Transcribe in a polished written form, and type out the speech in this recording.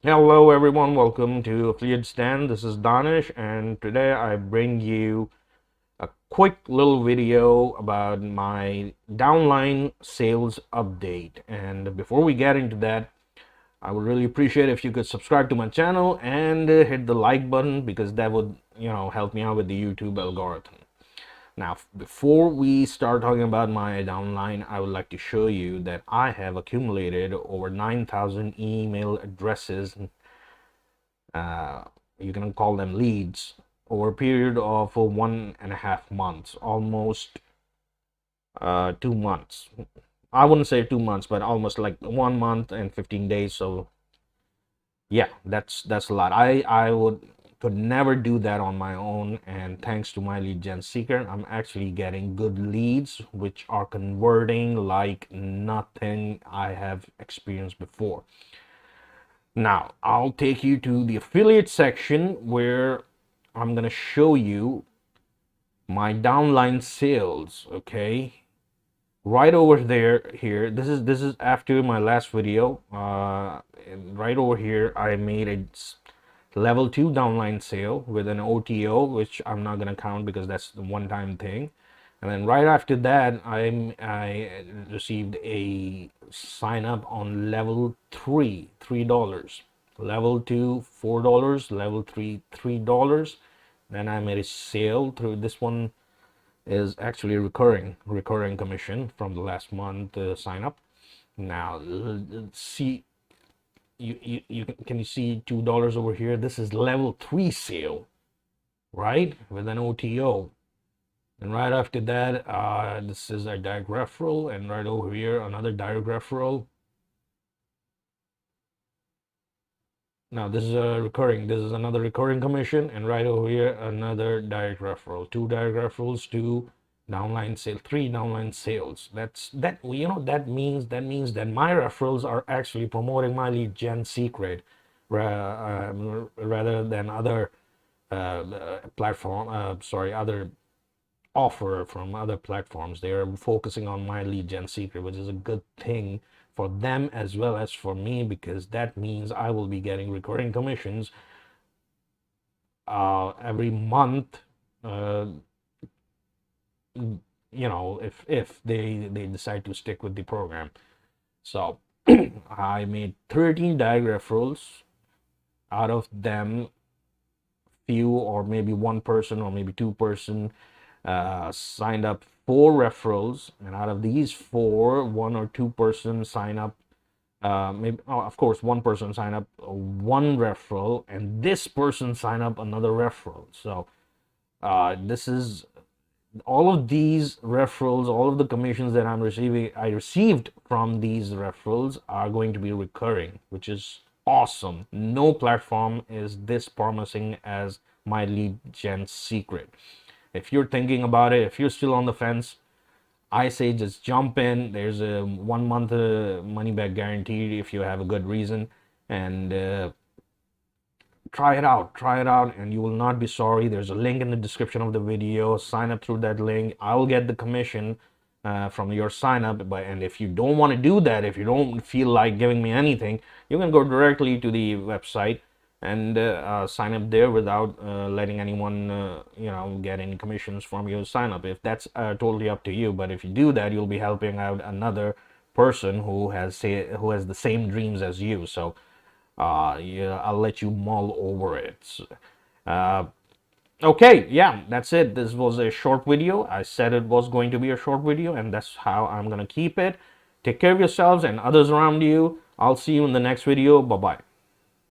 Hello everyone, welcome to Affiliate Stand. This is Danish, and today I bring you a quick little video about my downline sales update. And before we get into that, I would really appreciate if you could subscribe to my channel and hit the like button, because that would, help me out with the YouTube algorithm. Now, before we start talking about my downline, I would like to show you that I have accumulated over 9,000 email addresses. uh, you can call them leads, over a period of 1.5 months, almost 2 months. I wouldn't say 2 months, but almost like 1 month and 15 days. So yeah, that's a lot. I could never do that on my own, and thanks to my lead gen seeker, I'm actually getting good leads which are converting like nothing I have experienced before. Now, I'll take you to the affiliate section where I'm going to show you my downline sales, okay? Right over there here. This is after my last video. Right over here I made a level 2 downline sale with an OTO, which I'm not going to count because that's the one-time thing. And then right after that, I received a sign up on level 3, $3. Level 2, $4. Level 3, $3. Then I made a sale through this one. Is actually recurring commission from the last month sign up. Now let's see, can you see $2 over here? This is level 3 sale, right, with an OTO. And right after that, this is a direct referral, and right over here, another direct referral. Now this is another recurring commission, and right over here, another direct referral. Two direct referrals, two downline sales, three downline sales. That means that my referrals are actually promoting my lead gen secret, rather than other other offer from other platforms. They are focusing on my lead gen secret, which is a good thing for them as well as for me, because that means I will be getting recurring commissions every month. uh, if they decide to stick with the program. So I made 13 direct referrals. Out of them, few or maybe one person or maybe two person signed up 4 referrals, and out of these 4, 1 or 2 person sign up, maybe, oh, of course, one person sign up 1 referral, and this person sign up another referral. So this is all of these referrals, all of the commissions that I received from these referrals are going to be recurring, which is awesome. No platform is this promising as my lead gen secret. If you're thinking about it, if you're still on the fence, I say just jump in. There's a 1 month money back guarantee if you have a good reason, and try it out, and you will not be sorry. There's a link in the description of the video. Sign up through that link. I will get the commission from your sign up. And if you don't want to do that, if you don't feel like giving me anything, you can go directly to the website and sign up there without letting anyone get any commissions from your sign up. If that's totally up to you, but if you do that, you'll be helping out another person who has the same dreams as you. So yeah, I'll let you mull over it. uh, okay, yeah, that's it. This was a short video. I said it was going to be a short video, and that's how I'm gonna keep it. Take care of yourselves and others around you. I'll see you in the next video. Bye bye.